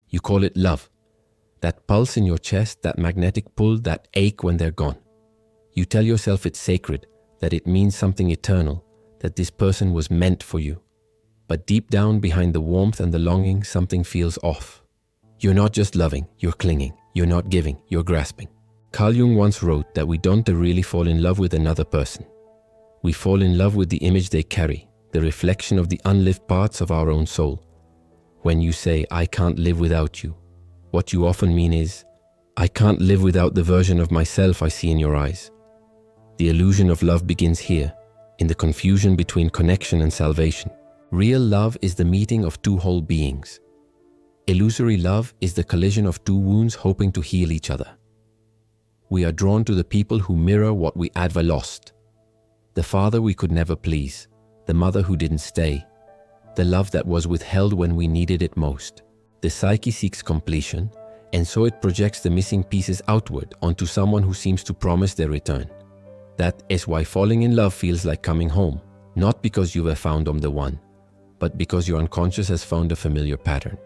You call it love. That pulse in your chest, that magnetic pull, that ache when they're gone. You tell yourself it's sacred, that it means something eternal, that this person was meant for you. But deep down, behind the warmth and the longing, something feels off. You're not just loving, you're clinging. You're not giving, you're grasping. Carl Jung once wrote that we don't really fall in love with another person. We fall in love with the image they carry, the reflection of the unlived parts of our own soul. When you say, I can't live without you, what you often mean is, I can't live without the version of myself I see in your eyes. The illusion of love begins here, in the confusion between connection and salvation. Real love is the meeting of two whole beings. Illusory love is the collision of two wounds hoping to heal each other. We are drawn to the people who mirror what we had lost. The father we could never please, the mother who didn't stay, the love that was withheld when we needed it most. The psyche seeks completion, and so it projects the missing pieces outward onto someone who seems to promise their return. That is why falling in love feels like coming home, not because you have found the one, but because your unconscious has found a familiar pattern.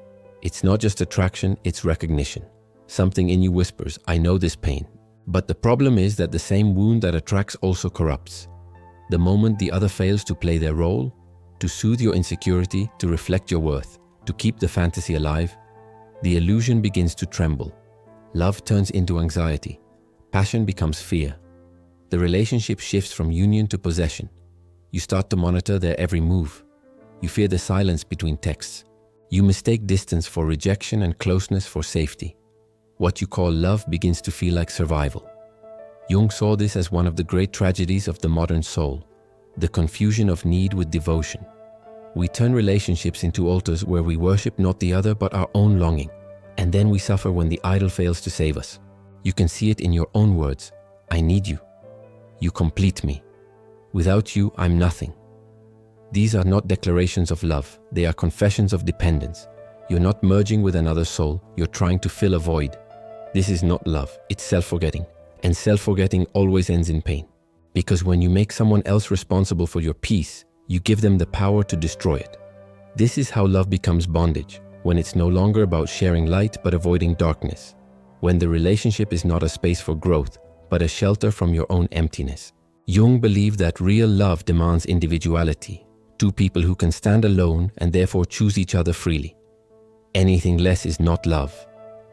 It's not just attraction, it's recognition. Something in you whispers, I know this pain. But the problem is that the same wound that attracts also corrupts. The moment the other fails to play their role, to soothe your insecurity, to reflect your worth, to keep the fantasy alive, the illusion begins to tremble. Love turns into anxiety. Passion becomes fear. The relationship shifts from union to possession. You start to monitor their every move. You fear the silence between texts. You mistake distance for rejection and closeness for safety. What you call love begins to feel like survival. Jung saw this as one of the great tragedies of the modern soul, the confusion of need with devotion. We turn relationships into altars where we worship not the other but our own longing, and then we suffer when the idol fails to save us. You can see it in your own words. I need you. You complete me. Without you, I'm nothing. These are not declarations of love, they are confessions of dependence. You're not merging with another soul, you're trying to fill a void. This is not love, it's self-forgetting. And self-forgetting always ends in pain. Because when you make someone else responsible for your peace, you give them the power to destroy it. This is how love becomes bondage, when it's no longer about sharing light but avoiding darkness. When the relationship is not a space for growth, but a shelter from your own emptiness. Jung believed that real love demands individuality. Two people who can stand alone and therefore choose each other freely. Anything less is not love.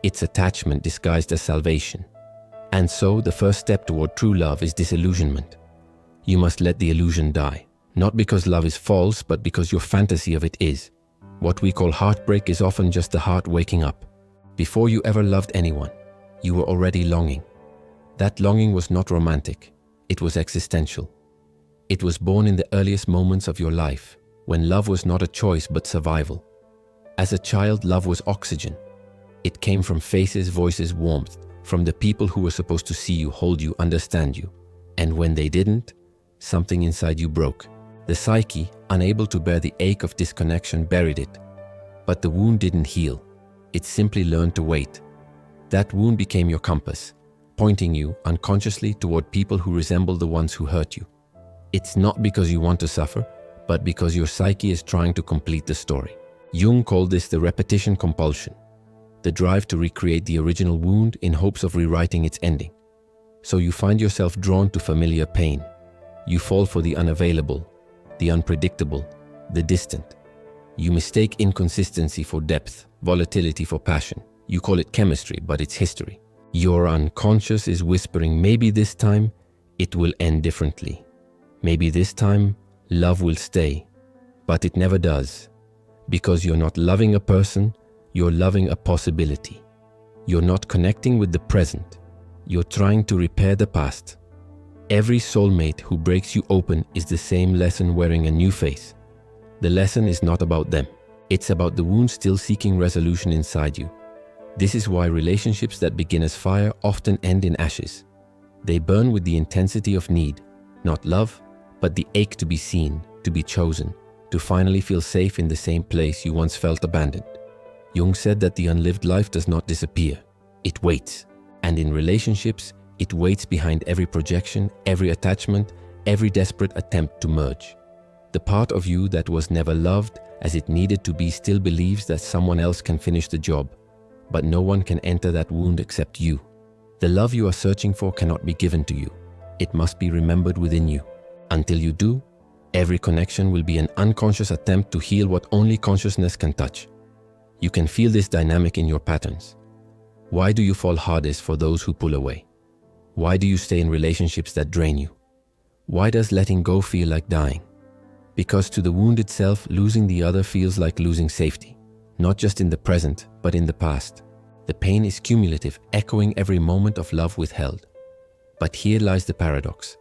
It's attachment disguised as salvation. And so the first step toward true love is disillusionment. You must let the illusion die. Not because love is false, but because your fantasy of it is. What we call heartbreak is often just the heart waking up. Before you ever loved anyone, you were already longing. That longing was not romantic. It was existential. It was born in the earliest moments of your life, when love was not a choice but survival. As a child, love was oxygen. It came from faces, voices, warmth, from the people who were supposed to see you, hold you, understand you. And when they didn't, something inside you broke. The psyche, unable to bear the ache of disconnection, buried it. But the wound didn't heal. It simply learned to wait. That wound became your compass, pointing you unconsciously toward people who resemble the ones who hurt you. It's not because you want to suffer, but because your psyche is trying to complete the story. Jung called this the repetition compulsion, the drive to recreate the original wound in hopes of rewriting its ending. So you find yourself drawn to familiar pain. You fall for the unavailable, the unpredictable, the distant. You mistake inconsistency for depth, volatility for passion. You call it chemistry, but it's history. Your unconscious is whispering, maybe this time it will end differently. Maybe this time love will stay, but it never does. Because you're not loving a person, you're loving a possibility. You're not connecting with the present. You're trying to repair the past. Every soulmate who breaks you open is the same lesson wearing a new face. The lesson is not about them. It's about the wound still seeking resolution inside you. This is why relationships that begin as fire often end in ashes. They burn with the intensity of need, not love, but the ache to be seen, to be chosen, to finally feel safe in the same place you once felt abandoned. Jung said that the unlived life does not disappear. It waits. And in relationships, it waits behind every projection, every attachment, every desperate attempt to merge. The part of you that was never loved as it needed to be still believes that someone else can finish the job, but no one can enter that wound except you. The love you are searching for cannot be given to you. It must be remembered within you. Until you do, every connection will be an unconscious attempt to heal what only consciousness can touch. You can feel this dynamic in your patterns. Why do you fall hardest for those who pull away? Why do you stay in relationships that drain you? Why does letting go feel like dying? Because to the wound itself, losing the other feels like losing safety, not just in the present, but in the past. The pain is cumulative, echoing every moment of love withheld. But here lies the paradox.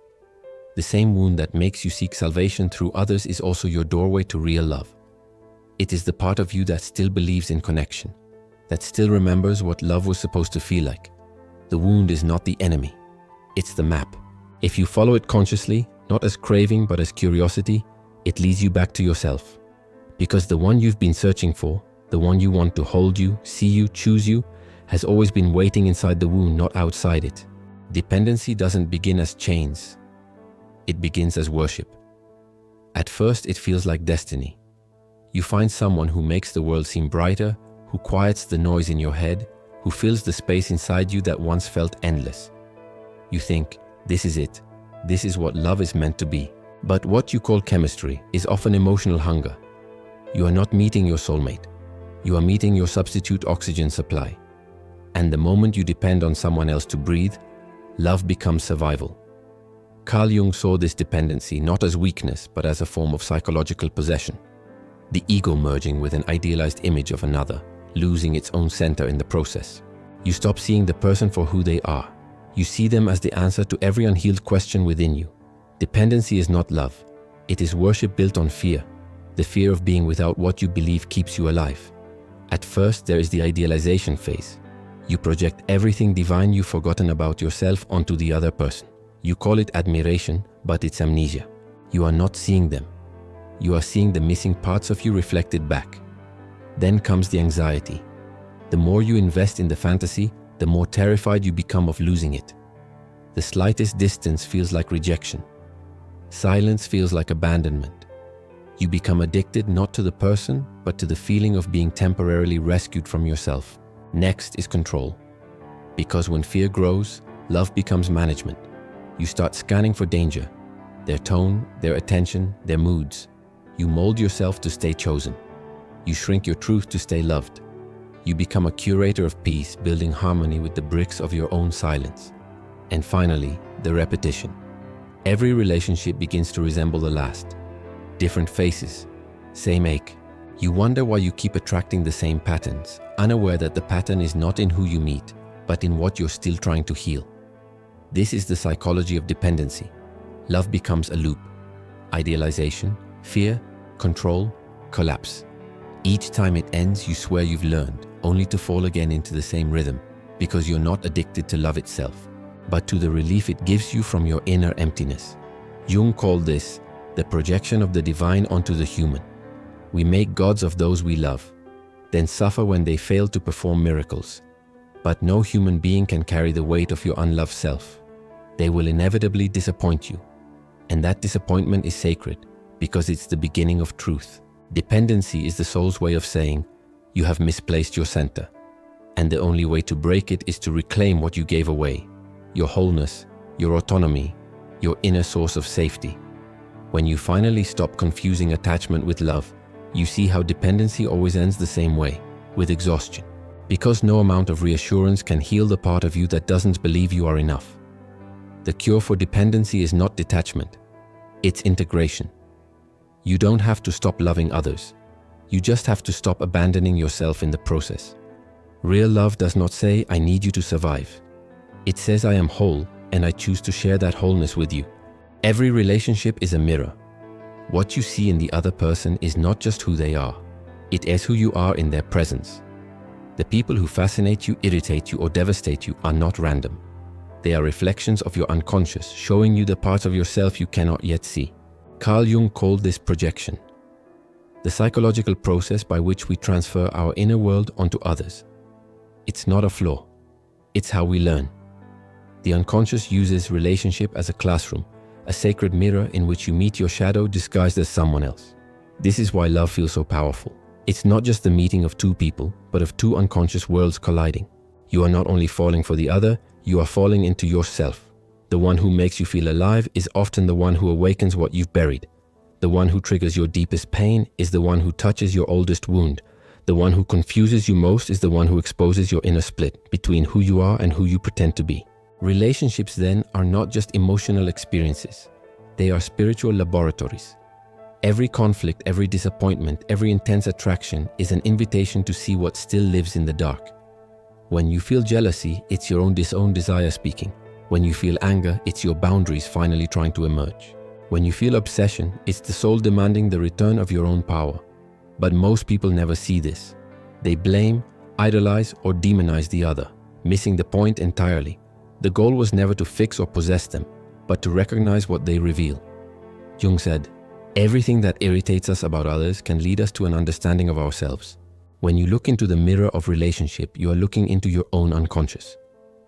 The same wound that makes you seek salvation through others is also your doorway to real love. It is the part of you that still believes in connection, that still remembers what love was supposed to feel like. The wound is not the enemy, it's the map. If you follow it consciously, not as craving but as curiosity, it leads you back to yourself. Because the one you've been searching for, the one you want to hold you, see you, choose you, has always been waiting inside the wound, not outside it. Dependency doesn't begin as chains. It begins as worship. At first, it feels like destiny. You find someone who makes the world seem brighter, who quiets the noise in your head, who fills the space inside you that once felt endless. You think, this is it. This is what love is meant to be. But what you call chemistry is often emotional hunger. You are not meeting your soulmate. You are meeting your substitute oxygen supply. And the moment you depend on someone else to breathe, love becomes survival. Carl Jung saw this dependency not as weakness, but as a form of psychological possession. The ego merging with an idealized image of another, losing its own center in the process. You stop seeing the person for who they are. You see them as the answer to every unhealed question within you. Dependency is not love. It is worship built on fear. The fear of being without what you believe keeps you alive. At first, there is the idealization phase. You project everything divine you've forgotten about yourself onto the other person. You call it admiration, but it's amnesia. You are not seeing them. You are seeing the missing parts of you reflected back. Then comes the anxiety. The more you invest in the fantasy, the more terrified you become of losing it. The slightest distance feels like rejection. Silence feels like abandonment. You become addicted not to the person, but to the feeling of being temporarily rescued from yourself. Next is control. Because when fear grows, love becomes management. You start scanning for danger, their tone, their attention, their moods. You mold yourself to stay chosen. You shrink your truth to stay loved. You become a curator of peace, building harmony with the bricks of your own silence. And finally, the repetition. Every relationship begins to resemble the last. Different faces, same ache. You wonder why you keep attracting the same patterns, unaware that the pattern is not in who you meet, but in what you're still trying to heal. This is the psychology of dependency. Love becomes a loop. Idealization, fear, control, collapse. Each time it ends, you swear you've learned, only to fall again into the same rhythm, because you're not addicted to love itself, but to the relief it gives you from your inner emptiness. Jung called this the projection of the divine onto the human. We make gods of those we love, then suffer when they fail to perform miracles. But no human being can carry the weight of your unloved self. They will inevitably disappoint you. And that disappointment is sacred, because it's the beginning of truth. Dependency is the soul's way of saying, you have misplaced your center. And the only way to break it is to reclaim what you gave away. Your wholeness, your autonomy, your inner source of safety. When you finally stop confusing attachment with love, you see how dependency always ends the same way, with exhaustion. Because no amount of reassurance can heal the part of you that doesn't believe you are enough. The cure for dependency is not detachment, it's integration. You don't have to stop loving others. You just have to stop abandoning yourself in the process. Real love does not say, I need you to survive. It says, I am whole, and I choose to share that wholeness with you. Every relationship is a mirror. What you see in the other person is not just who they are. It is who you are in their presence. The people who fascinate you, irritate you, or devastate you are not random. They are reflections of your unconscious, showing you the parts of yourself you cannot yet see. Carl Jung called this projection, the psychological process by which we transfer our inner world onto others. It's not a flaw. It's how we learn. The unconscious uses relationship as a classroom, a sacred mirror in which you meet your shadow disguised as someone else. This is why love feels so powerful. It's not just the meeting of two people, but of two unconscious worlds colliding. You are not only falling for the other, you are falling into yourself. The one who makes you feel alive is often the one who awakens what you've buried. The one who triggers your deepest pain is the one who touches your oldest wound. The one who confuses you most is the one who exposes your inner split between who you are and who you pretend to be. Relationships then are not just emotional experiences. They are spiritual laboratories. Every conflict, every disappointment, every intense attraction is an invitation to see what still lives in the dark. When you feel jealousy, it's your own disowned desire speaking. When you feel anger, it's your boundaries finally trying to emerge. When you feel obsession, it's the soul demanding the return of your own power. But most people never see this. They blame, idolize, or demonize the other, missing the point entirely. The goal was never to fix or possess them, but to recognize what they reveal. Jung said, "Everything that irritates us about others can lead us to an understanding of ourselves." When you look into the mirror of relationship, you are looking into your own unconscious.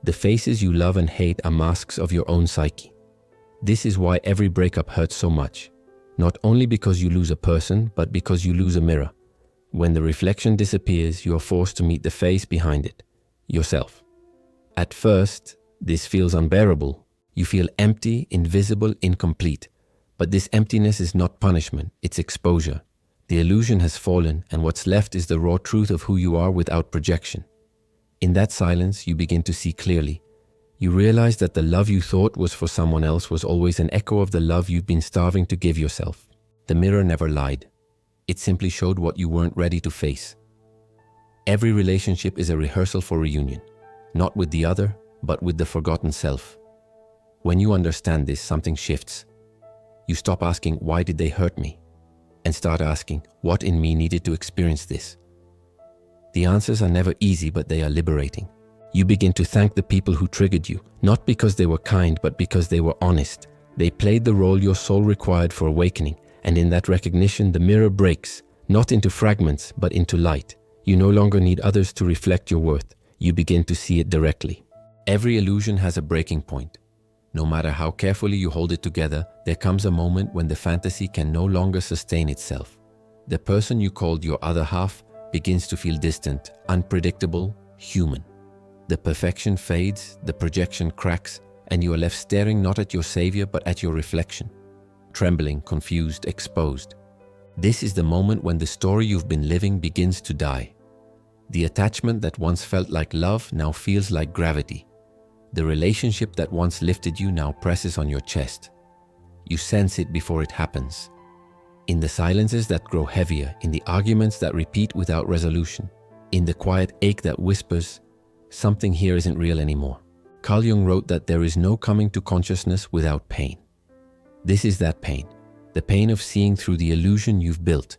The faces you love and hate are masks of your own psyche. This is why every breakup hurts so much. Not only because you lose a person, but because you lose a mirror. When the reflection disappears, you are forced to meet the face behind it, yourself. At first, this feels unbearable. You feel empty, invisible, incomplete. But this emptiness is not punishment, it's exposure. The illusion has fallen, and what's left is the raw truth of who you are without projection. In that silence, you begin to see clearly. You realize that the love you thought was for someone else was always an echo of the love you've been starving to give yourself. The mirror never lied. It simply showed what you weren't ready to face. Every relationship is a rehearsal for reunion, not with the other, but with the forgotten self. When you understand this, something shifts. You stop asking, "Why did they hurt me?" and start asking, "What in me needed to experience this?" The answers are never easy, but they are liberating. You begin to thank the people who triggered you, not because they were kind, but because they were honest. They played the role your soul required for awakening, and in that recognition, the mirror breaks, not into fragments, but into light. You no longer need others to reflect your worth. You begin to see it directly. Every illusion has a breaking point. No matter how carefully you hold it together, there comes a moment when the fantasy can no longer sustain itself. The person you called your other half begins to feel distant, unpredictable, human. The perfection fades, the projection cracks, and you are left staring not at your savior but at your reflection. Trembling, confused, exposed. This is the moment when the story you've been living begins to die. The attachment that once felt like love now feels like gravity. The relationship that once lifted you now presses on your chest. You sense it before it happens. In the silences that grow heavier, in the arguments that repeat without resolution, in the quiet ache that whispers, something here isn't real anymore. Carl Jung wrote that there is no coming to consciousness without pain. This is that pain, the pain of seeing through the illusion you've built.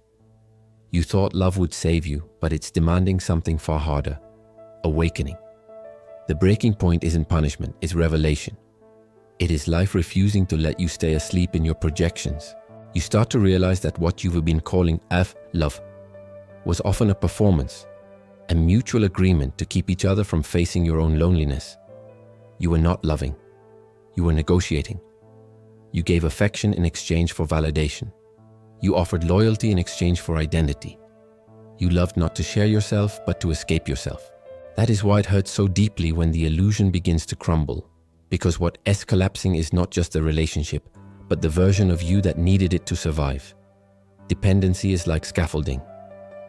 You thought love would save you, but it's demanding something far harder, awakening. The breaking point isn't punishment, it's revelation. It is life refusing to let you stay asleep in your projections. You start to realize that what you've been calling love was often a performance, a mutual agreement to keep each other from facing your own loneliness. You were not loving. You were negotiating. You gave affection in exchange for validation. You offered loyalty in exchange for identity. You loved not to share yourself, but to escape yourself. That is why it hurts so deeply when the illusion begins to crumble, because what is collapsing is not just the relationship, but the version of you that needed it to survive. Dependency is like scaffolding.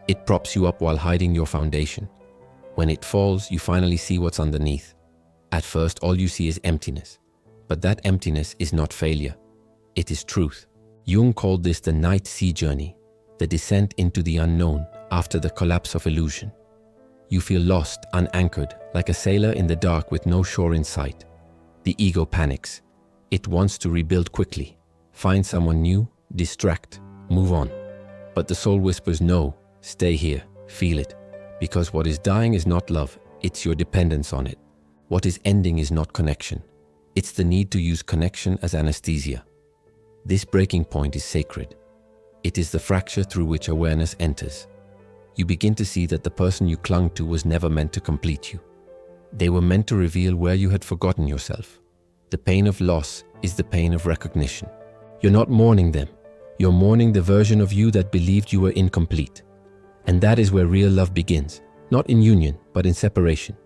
It props you up while hiding your foundation. When it falls, you finally see what's underneath. At first, all you see is emptiness. But that emptiness is not failure. It is truth. Jung called this the night sea journey, the descent into the unknown after the collapse of illusion. You feel lost, unanchored, like a sailor in the dark with no shore in sight. The ego panics. It wants to rebuild quickly, find someone new, distract, move on. But the soul whispers, no, stay here, feel it. Because what is dying is not love, it's your dependence on it. What is ending is not connection. It's the need to use connection as anesthesia. This breaking point is sacred. It is the fracture through which awareness enters. You begin to see that the person you clung to was never meant to complete you. They were meant to reveal where you had forgotten yourself. The pain of loss is the pain of recognition. You're not mourning them. You're mourning the version of you that believed you were incomplete. And that is where real love begins, not in union, but in separation.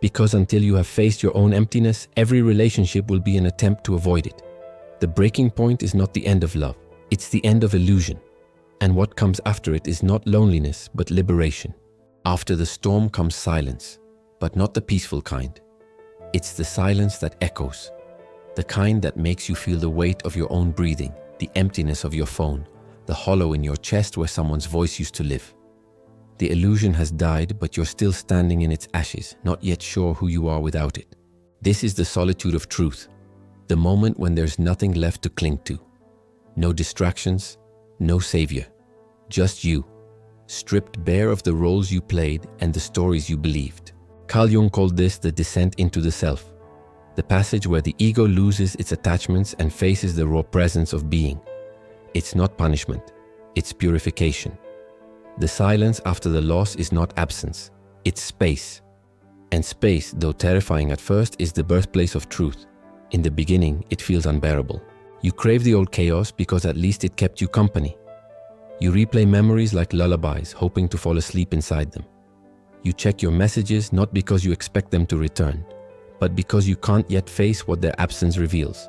Because until you have faced your own emptiness, every relationship will be an attempt to avoid it. The breaking point is not the end of love, it's the end of illusion. And what comes after it is not loneliness, but liberation. After the storm comes silence, but not the peaceful kind. It's the silence that echoes, the kind that makes you feel the weight of your own breathing, the emptiness of your phone, the hollow in your chest where someone's voice used to live. The illusion has died, but you're still standing in its ashes, not yet sure who you are without it. This is the solitude of truth, the moment when there's nothing left to cling to. No distractions, no savior, just you, stripped bare of the roles you played and the stories you believed. Carl Jung called this the descent into the self, the passage where the ego loses its attachments and faces the raw presence of being. It's not punishment, it's purification. The silence after the loss is not absence, it's space. And space, though terrifying at first, is the birthplace of truth. In the beginning, it feels unbearable. You crave the old chaos because at least it kept you company. You replay memories like lullabies, hoping to fall asleep inside them. You check your messages not because you expect them to return, but because you can't yet face what their absence reveals,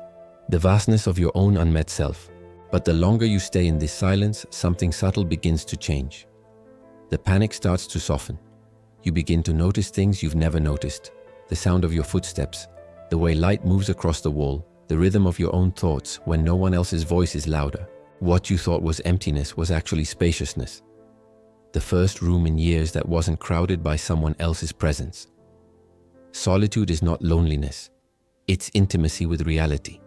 the vastness of your own unmet self. But the longer you stay in this silence, something subtle begins to change. The panic starts to soften. You begin to notice things you've never noticed, the sound of your footsteps, the way light moves across the wall, the rhythm of your own thoughts when no one else's voice is louder. What you thought was emptiness was actually spaciousness. The first room in years that wasn't crowded by someone else's presence. Solitude is not loneliness. It's intimacy with reality.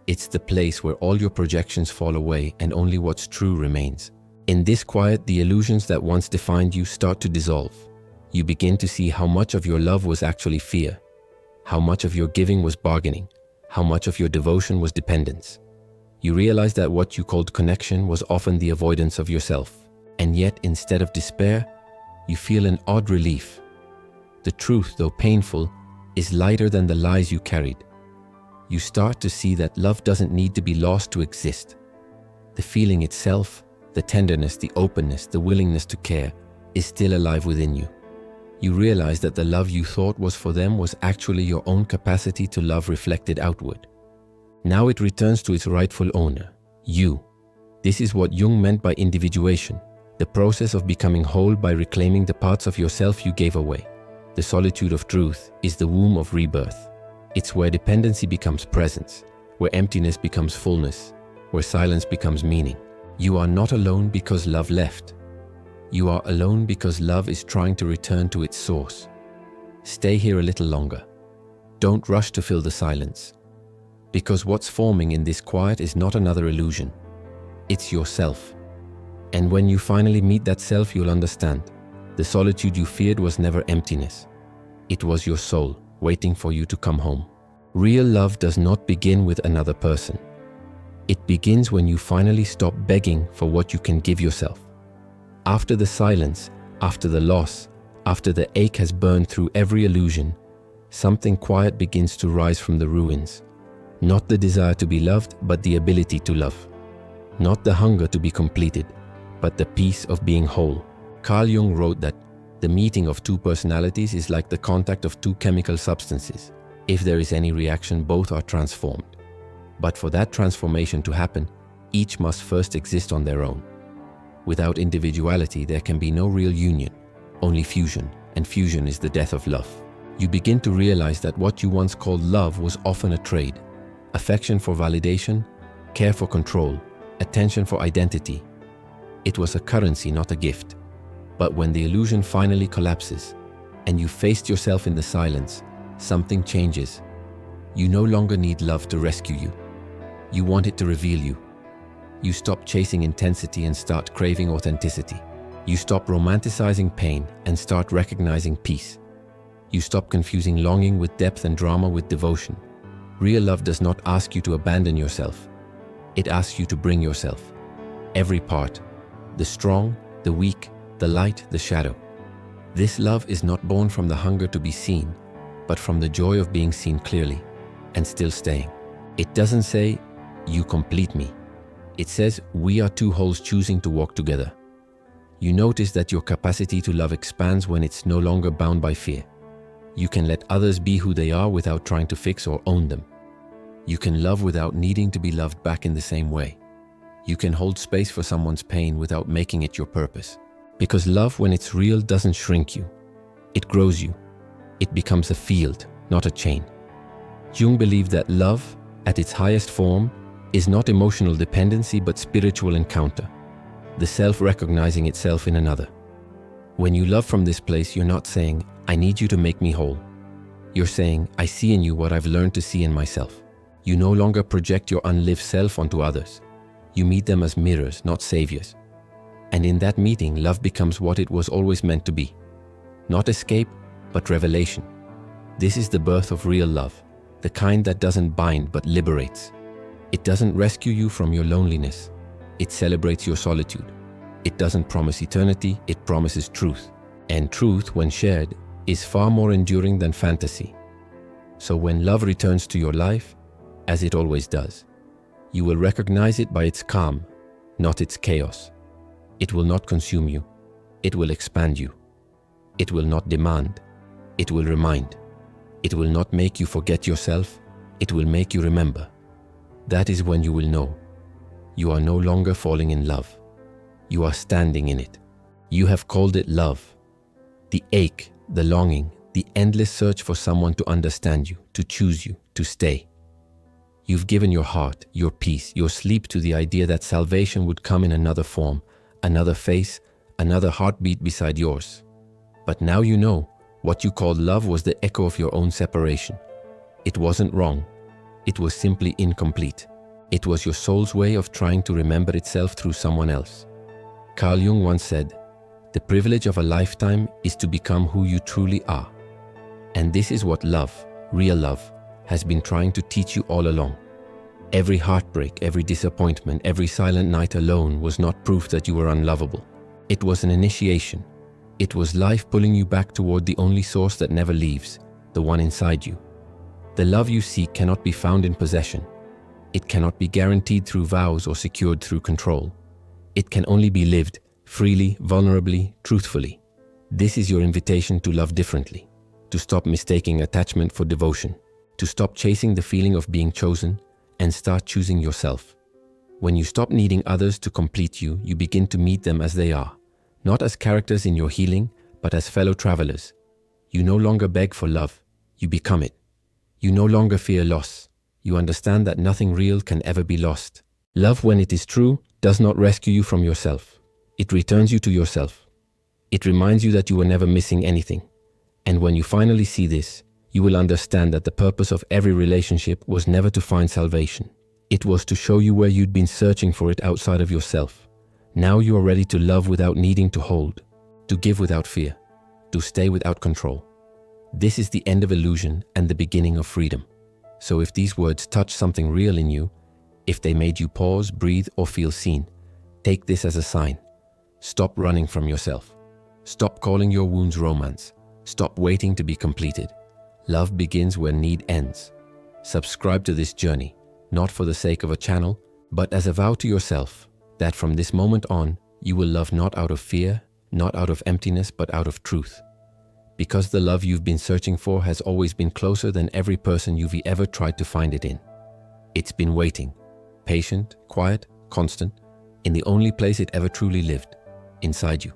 It's the place where all your projections fall away and only what's true remains. In this quiet, the illusions that once defined you start to dissolve. You begin to see how much of your love was actually fear, how much of your giving was bargaining, how much of your devotion was dependence. You realize that what you called connection was often the avoidance of yourself. And yet, instead of despair, you feel an odd relief. The truth, though painful, is lighter than the lies you carried. You start to see that love doesn't need to be lost to exist. The feeling itself, the tenderness, the openness, the willingness to care, is still alive within you. You realize that the love you thought was for them was actually your own capacity to love reflected outward. Now it returns to its rightful owner, you. This is what Jung meant by individuation, the process of becoming whole by reclaiming the parts of yourself you gave away. The solitude of truth is the womb of rebirth. It's where dependency becomes presence, where emptiness becomes fullness, where silence becomes meaning. You are not alone because love left. You are alone because love is trying to return to its source. Stay here a little longer. Don't rush to fill the silence. Because what's forming in this quiet is not another illusion. It's yourself. And when you finally meet that self, you'll understand. The solitude you feared was never emptiness. It was your soul waiting for you to come home. Real love does not begin with another person. It begins when you finally stop begging for what you can give yourself. After the silence, after the loss, after the ache has burned through every illusion, something quiet begins to rise from the ruins. Not the desire to be loved, but the ability to love. Not the hunger to be completed, but the peace of being whole. Carl Jung wrote that the meeting of two personalities is like the contact of two chemical substances. If there is any reaction, both are transformed. But for that transformation to happen, each must first exist on their own. Without individuality, there can be no real union, only fusion, and fusion is the death of love. You begin to realize that what you once called love was often a trade. Affection for validation, care for control, attention for identity. It was a currency, not a gift. But when the illusion finally collapses, and you faced yourself in the silence, something changes. You no longer need love to rescue you. You want it to reveal you. You stop chasing intensity and start craving authenticity. You stop romanticizing pain and start recognizing peace. You stop confusing longing with depth and drama with devotion. Real love does not ask you to abandon yourself. It asks you to bring yourself. Every part, the strong, the weak, the light, the shadow. This love is not born from the hunger to be seen, but from the joy of being seen clearly and still staying. It doesn't say, "You complete me." It says, "We are two wholes choosing to walk together." You notice that your capacity to love expands when it's no longer bound by fear. You can let others be who they are without trying to fix or own them. You can love without needing to be loved back in the same way. You can hold space for someone's pain without making it your purpose. Because love, when it's real, doesn't shrink you. It grows you. It becomes a field, not a chain. Jung believed that love, at its highest form, is not emotional dependency but spiritual encounter, the self recognizing itself in another. When you love from this place, you're not saying, "I need you to make me whole." You're saying, "I see in you what I've learned to see in myself." You no longer project your unlived self onto others. You meet them as mirrors, not saviors. And in that meeting, love becomes what it was always meant to be. Not escape, but revelation. This is the birth of real love, the kind that doesn't bind but liberates. It doesn't rescue you from your loneliness. It celebrates your solitude. It doesn't promise eternity, it promises truth. And truth, when shared, is far more enduring than fantasy. So when love returns to your life, as it always does, you will recognize it by its calm, not its chaos. It will not consume you. It will expand you. It will not demand. It will remind. It will not make you forget yourself. It will make you remember. That is when you will know. You are no longer falling in love. You are standing in it. You have called it love. The ache, the longing, the endless search for someone to understand you, to choose you, to stay. You've given your heart, your peace, your sleep to the idea that salvation would come in another form, another face, another heartbeat beside yours. But now you know what you called love was the echo of your own separation. It wasn't wrong. It was simply incomplete. It was your soul's way of trying to remember itself through someone else. Carl Jung once said, "The privilege of a lifetime is to become who you truly are." And this is what love, real love, has been trying to teach you all along. Every heartbreak, every disappointment, every silent night alone was not proof that you were unlovable. It was an initiation. It was life pulling you back toward the only source that never leaves, the one inside you. The love you seek cannot be found in possession. It cannot be guaranteed through vows or secured through control. It can only be lived freely, vulnerably, truthfully. This is your invitation to love differently, to stop mistaking attachment for devotion, to stop chasing the feeling of being chosen and start choosing yourself. When you stop needing others to complete you, you begin to meet them as they are, not as characters in your healing, but as fellow travelers. You no longer beg for love, you become it. You no longer fear loss. You understand that nothing real can ever be lost. Love, when it is true, does not rescue you from yourself. It returns you to yourself. It reminds you that you were never missing anything. And when you finally see this, you will understand that the purpose of every relationship was never to find salvation. It was to show you where you'd been searching for it outside of yourself. Now you are ready to love without needing to hold, to give without fear, to stay without control. This is the end of illusion and the beginning of freedom. So if these words touch something real in you, if they made you pause, breathe, or feel seen, take this as a sign. Stop running from yourself. Stop calling your wounds romance. Stop waiting to be completed. Love begins where need ends. Subscribe to this journey, not for the sake of a channel, but as a vow to yourself that from this moment on, you will love not out of fear, not out of emptiness, but out of truth. Because the love you've been searching for has always been closer than every person you've ever tried to find it in. It's been waiting, patient, quiet, constant, in the only place it ever truly lived, inside you.